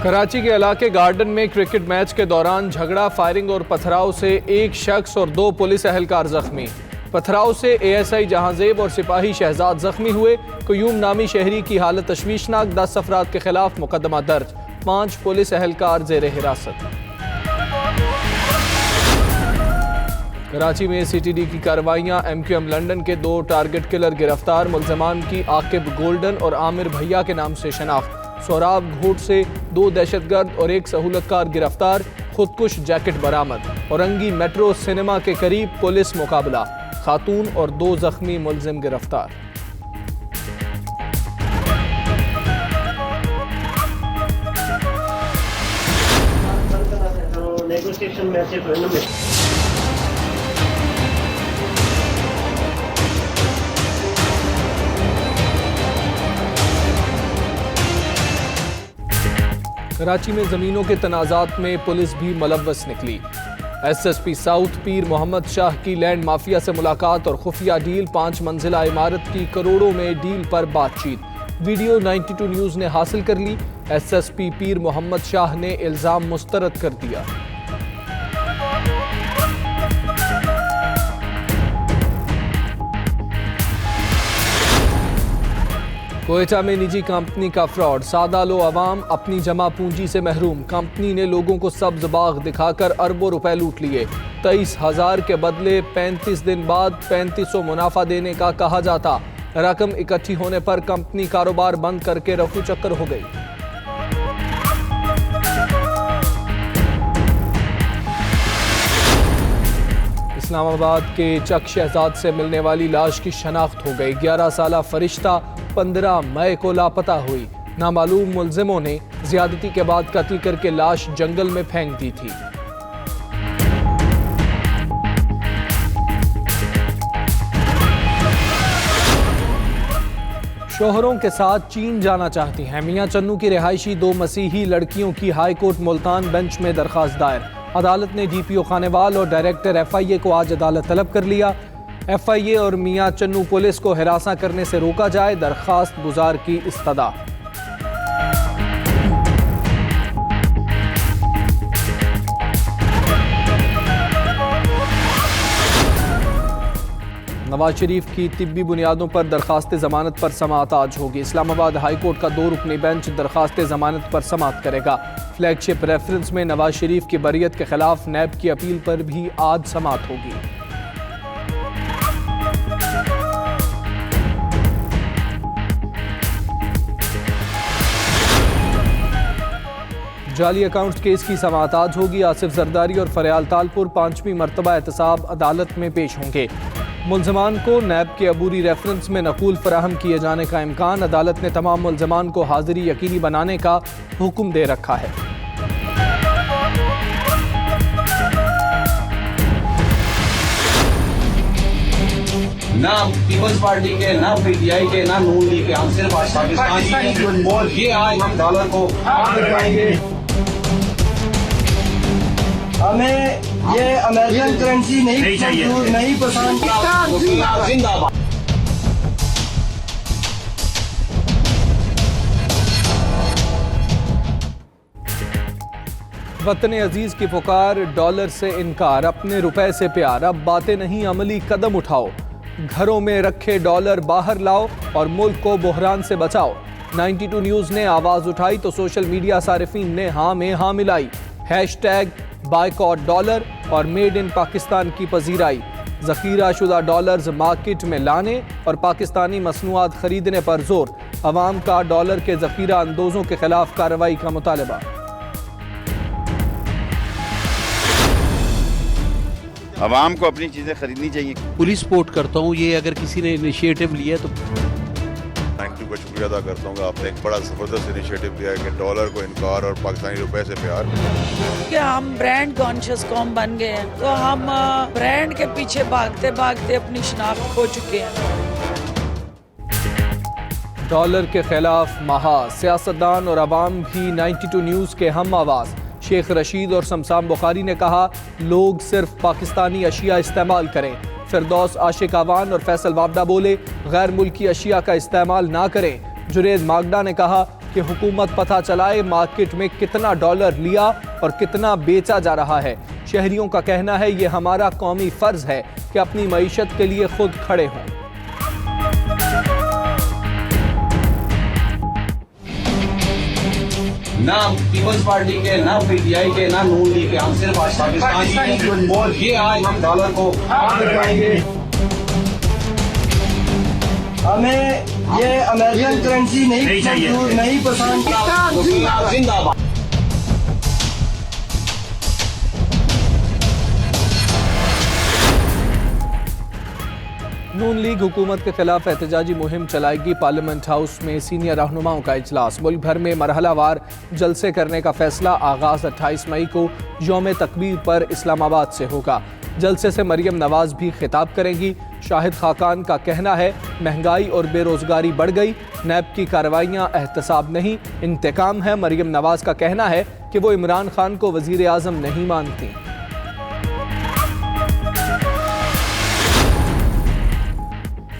कराची के इलाके गार्डन में क्रिकेट मैच के दौरान झगड़ा, फायरिंग और पथराव से एक शख्स और 2 पुलिस एहलकार जख्मी। पथराव से ASI जहांजेब और सिपाही शहजाद जख्मी हुए। क्यूम नामी शहरी की हालत तशवीशनाक, 10 अफराद के खिलाफ मुकदमा दर्ज, 5 पुलिस एहलकार जेर हिरासत। कराची में CTD की कार्रवाइयां, MQM लंदन के 2 टारगेट किलर गिरफ्तार, मुल्जमान की आकिब गोल्डन और आमिर भैया के नाम से शनाख्त। सोराब घोट से 2 दहशतगर्द और 1 सहूलतकार गिरफ्तार, खुदकुश जैकेट बरामद। औरंगी मेट्रो सिनेमा के करीब पुलिस मुकाबला, खातून और 2 जख्मी मुलजिम गिरफ्तार। कराची में ज़मीनों के तनाज़ात में पुलिस भी मुलव्वस निकली। SSP साउथ पीर मोहम्मद शाह की लैंड माफिया से मुलाकात और खुफिया डील, 5 मंजिला इमारत की करोड़ों में डील पर बातचीत। वीडियो 92 न्यूज़ ने हासिल कर ली। SSP पीर मोहम्मद शाह ने इल्ज़ाम मुस्तरद कर दिया। कोयटा में निजी कंपनी का फ्रॉड, सादा लो अवाम अपनी जमा पूंजी से महरूम। कंपनी ने लोगों को सब्ज बाग दिखाकर अरबों रुपए लूट लिए। 23,000 के बदले 35 दिन बाद 3500 मुनाफा देने का कहा जाता। रकम इकट्ठी होने पर कंपनी कारोबार बंद करके रफू चक्कर हो गई। इस्लामाबाद के चक शहजाद से मिलने वाली लाश की शनाख्त हो गई। 11 साला फरिश्ता 15 मई को लापता हुई। नामालूम मुल्जिमों ने ज्यादती के बाद कत्ल करके लाश जंगल में फेंक दी थी। शोहरों के साथ चीन जाना चाहती हैं। मियां चन्नू की रिहायशी 2 मसीही लड़कियों की हाई कोर्ट मुल्तान बेंच में दरखास्त दायर। अदालत ने DPO खानेवाल और डायरेक्टर FIA को आज अदालत तलब कर लिया। FIA और मियां चन्नू पुलिस को हिरासा करने से रोका जाए, दरखास्त गुजार की इस्तदा। नवाज शरीफ की तिब्बी बुनियादों पर दरखास्त जमानत पर समाअत आज होगी। इस्लामाबाद हाई कोर्ट का 2 रुकनी बेंच दरखास्त जमानत पर समाअत करेगा। फ्लैगशिप रेफरेंस में नवाज शरीफ की बरियत के खिलाफ नैब की अपील पर भी आज समाअत होगी। जाली अकाउंट्स केस की समाअत आज होगी। आसिफ जरदारी और फरियाल तालपुर 5वीं मरतबा एहतसाब अदालत में पेश होंगे। मुल्जमान को नैब के अबूरी रेफरेंस में नकूल फराहम किए जाने का इम्कान। अदालत ने तमाम मुल्जमान को हाजिरी यकीनी बनाने का हुक्म दे रखा है। ना पीपल्स पार्टी के, ना PTI के, ना नून लीग के, हम सिर्फ पाकिस्तानी हैं और ये आज हम डॉलर को हमें ये अमेरिकन करेंसी नहीं पसंद। जिंदाबाद। वतन अजीज की पुकार, डॉलर से इनकार, अपने रुपए से प्यार। अब बातें नहीं, अमली कदम उठाओ। घरों में रखे डॉलर बाहर लाओ और मुल्क को बहरान से बचाओ। 92 न्यूज़ ने आवाज़ उठाई तो सोशल मीडिया सारिफीन ने हाँ में हाँ मिलाई। हैशटैग बायकॉट डॉलर और मेड इन पाकिस्तान की पजीराई। ज़ख़ीरा शुदा डॉलर्स मार्केट में लाने और पाकिस्तानी मसनूआत खरीदने पर जोर। अवाम का डॉलर के ज़ख़ीरा अंदोज़ों के खिलाफ कार्रवाई का मुतालबा। अवाम को अपनी चीज़ें खरीदनी चाहिए। पुलिस सपोर्ट करता हूँ, ये अगर किसी ने इनिशिएटिव लिया तो थैंक यू का शुक्रिया अदा करता हूँ। आपने एक बड़ा ज़बरदस्त इनिशिएटिव लिया है कि डॉलर को इनकार और पाकिस्तानी रुपए से प्यार। कि हम ब्रांड कॉन्शियस कौम बन गए हैं, तो हम ब्रांड के पीछे भागते भागते अपनी शनाख्त खो चुके हैं। डॉलर के खिलाफ महा, सियासतदान और अवाम भी 92 न्यूज़ के हम आवाज़। शेख रशीद और शमशान बुखारी ने कहा, लोग सिर्फ पाकिस्तानी अशिया इस्तेमाल करें। फिरदौस आशिक आवान और फैसल वाबडा बोले, गैर मुल्की अशिया का इस्तेमाल ना करें। जुनेद मागडा ने कहा, कि हुकूमत पता चलाए मार्केट में कितना डॉलर लिया और कितना बेचा जा रहा है। शहरियों का कहना है ये हमारा कौमी फर्ज है कि अपनी मईशत के लिए खुद खड़े हों। ना पीपल्स पार्टी के, ना पीटीआई के, ना नून लीग के, हम सिर्फ आज पाकिस्तानी हैं। और ये आज हम डॉलर को हमें ये अमेरिकन करेंसी नहीं पसंद। जिंदाबाद। नून लीग हुकूमत के खिलाफ एहतजाजी मुहिम चलाएगी। पार्लियामेंट हाउस में सीनियर रहनुमाओं का इजलास। मुल्क भर में मरहलावार जलसे करने का फैसला। आगाज 28 मई को यौम तकबीर पर इस्लामाबाद से होगा। जलसे से मरियम नवाज भी खिताब करेंगी। शाहिद खाकान का कहना है महंगाई और बेरोजगारी बढ़ गई, नैब की कार्रवाइयां एहतसाब नहीं, इंतकाम है। मरियम नवाज का कहना है कि वो इमरान खान को वजीर आजम नहीं मानती।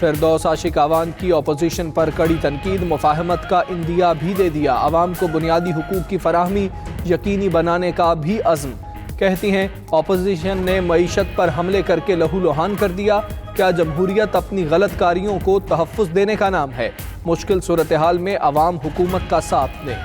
फिरदौस आशिक आवान की अपोजिशन पर कड़ी तनकीद। मुफाहमत का इंदिया भी दे दिया। आवाम को बुनियादी हुकूक की फराहमी यकीनी बनाने का भी अज़्म। कहती हैं अपोजिशन ने मईशत पर हमले करके लहूलुहान कर दिया। क्या जमहूरियत अपनी गलत कारियों को तहफ़्फ़ुज़ देने का नाम है? मुश्किल सूरत हाल में अवाम हुकूमत का साथ दें।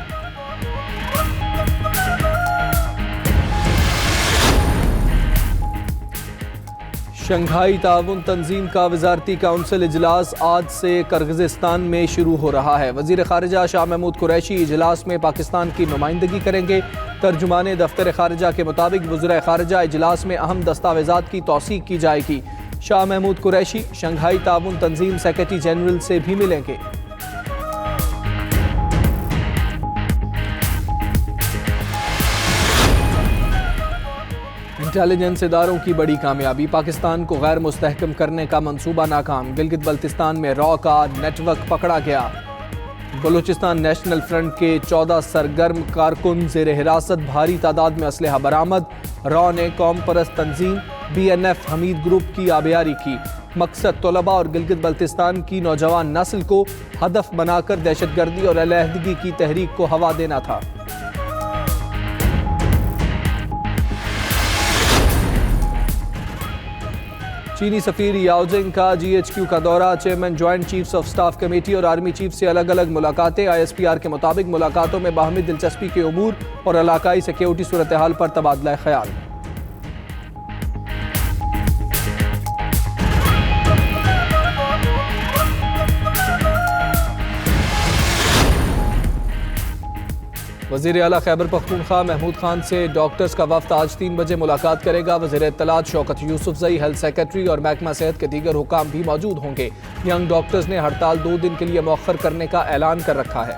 शंघाई ताउन तंजीम का वजारती काउंसिल इजलास आज से किर्गिज़स्तान में शुरू हो रहा है। वज़ीर ख़ारिजा शाह महमूद कुरैशी इजलास में पाकिस्तान की नुमाइंदगी करेंगे। तर्जुमान दफ्तर ख़ारिजा के मुताबिक वज़ीर ख़ारिजा इजलास में अहम दस्तावेज़ात की तौसीक की जाएगी। शाह महमूद कुरैशी शंघाई ताउन तंजीम सेक्रेटरी जनरल से भी मिलेंगे। इंटेलिजेंस इदारों की बड़ी कामयाबी। पाकिस्तान को गैर मुस्तहकम करने का मंसूबा नाकाम। गिलगित बल्तिस्तान में रॉ का नेटवर्क पकड़ा गया। बलूचिस्तान नेशनल फ्रंट के 14 सरगर्म कारकुन ज़ेर हिरासत। भारी तादाद में असलहा बरामद। रॉ ने कौम परस्त तंजीम BNF हमीद ग्रुप की आबियारी की। मकसद तलबा और गिलगित बल्तिस्तान की नौजवान नस्ल को हदफ बनाकर दहशतगर्दी और अलहदगी की तहरीक को हवा देना था। चीनी सफीर याओ जिंग का GHQ का दौरा। Chairman joint chiefs of staff committee और आर्मी चीफ से अलग अलग मुलाकातें। ISPR के मुताबिक मुलाकातों में बाहमी दिलचस्पी के उमूर और इलाकाई सिक्योरिटी सूरत हाल पर तबादला ख्याल। वज़ीर आला खैबर पख्तूनख्वा महमूद खान से डॉक्टर्स का वफ्द आज 3 बजे मुलाकात करेगा। वज़ीर इत्तलात शौकत यूसुफजई, हेल्थ सेक्रेटरी और महकमा सेहत के दीगर हुकाम भी मौजूद होंगे। यंग डॉक्टर्स ने हड़ताल 2 दिन के लिए मौखर करने का ऐलान कर रखा है।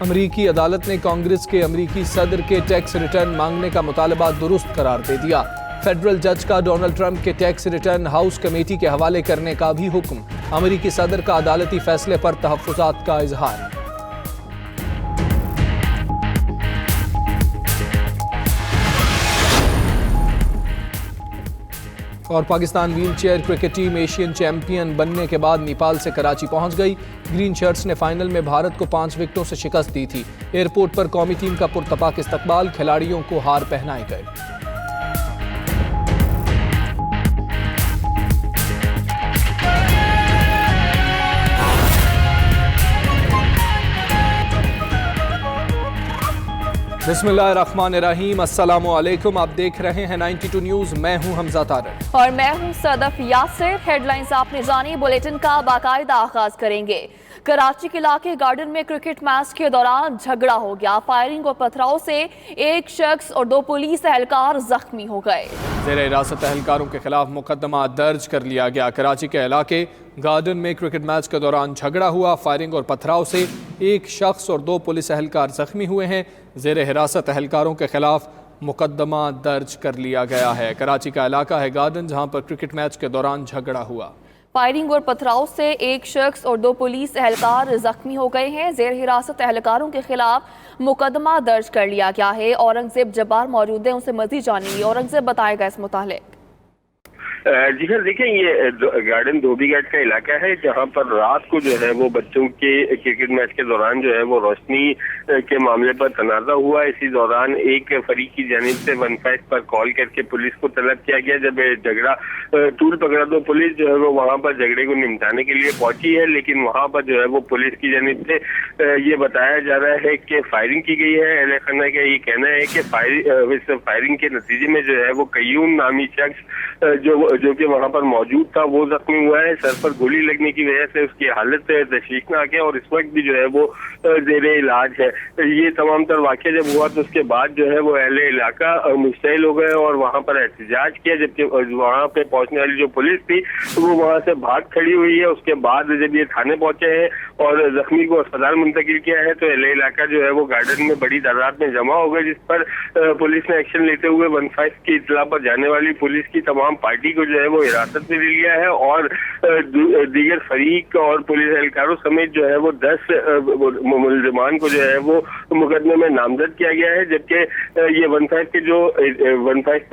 अमरीकी अदालत ने कांग्रेस के अमरीकी सदर के टैक्स रिटर्न मांगने का मुतालबा दुरुस्त करार दे दिया। फेडरल जज का डोनाल्ड ट्रंप के टैक्स रिटर्न हाउस कमेटी के हवाले करने का भी हुक्म। अमरीकी सदर का अदालती फैसले पर तहफ्फुज़ात का इजहार। और Pakistan wheelchair cricket team Asian champion बनने के बाद नेपाल से कराची पहुंच गई। ग्रीन शर्ट्स ने फाइनल में भारत को 5 विकेटों से शिकस्त दी थी। एयरपोर्ट पर कौमी टीम का पुरतपाक इस्तकबाल। खिलाड़ियों को हार पहनाए गए। बिस्मिल्लाहिर्रहमानिर्रहीम, अस्सलामु अलैकुम। आप देख रहे हैं 92 न्यूज़। मैं हूं हमजा तारक और मैं हूं सदफ यासिर। हेडलाइंस आपने जानी, बुलेटिन का बाकायदा आगाज करेंगे। कराची के इलाके गार्डन में क्रिकेट मैच के दौरान झगड़ा हो गया। फायरिंग और पथराव से एक शख्स और 2 पुलिस एहलकार जख्मी हो गए। ज़ेर हिरासत एहलकारों के खिलाफ मुकदमा दर्ज कर लिया गया। कराची के इलाके गार्डन में क्रिकेट मैच के दौरान झगड़ा हुआ। फायरिंग और पथराव से एक शख्स और 2 पुलिस एहलकार जख्मी हुए हैं। ज़ेर हिरासत एहलकारों के खिलाफ मुकदमा दर्ज कर लिया गया है। कराची का इलाका है गार्डन, जहां पर क्रिकेट मैच के दौरान झगड़ा हुआ। फायरिंग और पथराव से एक शख्स और 2 पुलिस एहलकार जख्मी हो गए हैं। जेर हिरासत एहलकारों के खिलाफ मुकदमा दर्ज कर लिया गया है। औरंगजेब जब्बार मौजूद है, उनसे मजीद जानेंगे। औरंगजेब बताएगा इस मुतालिक। जी सर, देखिए ये गार्डन धोबीघाट का इलाका है जहां पर रात को जो है वो बच्चों के क्रिकेट मैच के दौरान जो है वो रोशनी के मामले पर तनाज़ा हुआ। इसी दौरान एक फरीक की जानिब से 15 पर कॉल करके पुलिस को तलब किया गया। जब झगड़ा तूल पकड़ा तो पुलिस जो है वो वहां पर झगड़े को निपटाने के लिए पहुंची है, लेकिन वहां पर जो है वो पुलिस की जानिब से ये बताया जा रहा है कि फायरिंग की गई है। अहले खाना का ये कहना है कि फायरिंग के नतीजे में जो है वो कयूम नामी शख्स जो कि वहां पर मौजूद था वो जख्मी हुआ है। सर पर गोली लगने की वजह से उसकी हालत तशवीशनाक है और इस वक्त भी जो है वो जेरे इलाज है। ये तमाम तर वाक़या जब हुआ तो उसके बाद जो है वो अहले इलाका मुश्तइल हो गए और वहां पर एहतजाज किया, जबकि वहां पे पहुंचने वाली जो पुलिस थी वो वहां से भाग खड़ी हुई है। उसके बाद जब ये थाने पहुंचे हैं और जख्मी को अस्पताल मुंतकिल किया है तो अहले इलाका जो है वो गार्डन में बड़ी तादाद में जमा हो गए, जिस पर पुलिस ने एक्शन लेते हुए 15 की इत्तला पर जाने वाली पुलिस की तमाम पार्टी को जो है वो हिरासत में ले लिया है और दीगर फरीक और पुलिस एहलकारों समेत जो है वो 10 मुलजमान को जो है वो मुकदमे में नामजद किया गया है। जबकि ये 15 से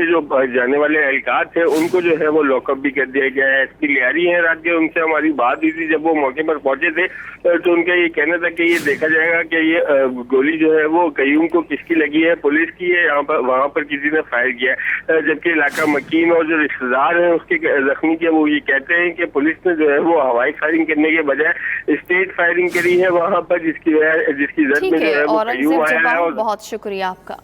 जो जाने वाले एहलकार थे उनको जो है वो लॉकअप भी कर दिया गया है। एसपी लियारी हैं रात के, उनसे हमारी बात हुई थी जब वो मौके पर पहुंचे थे तो उनका ये कहना था कि ये देखा जाएगा कि ये गोली जो है वो कयूम को किसकी लगी है, पुलिस की है यहाँ पर, वहां पर किसी ने फायर किया है। जबकि इलाका मकीन और जो रिश्तेदार हैं उसके जख्मी के वो ये कहते हैं कि पुलिस ने जो है वो हवाई फायरिंग करने के बजाय स्टेट फायरिंग करी है वहां पर, जिसकी जद में जो है वो कयूम आया है। बहुत शुक्रिया आपका।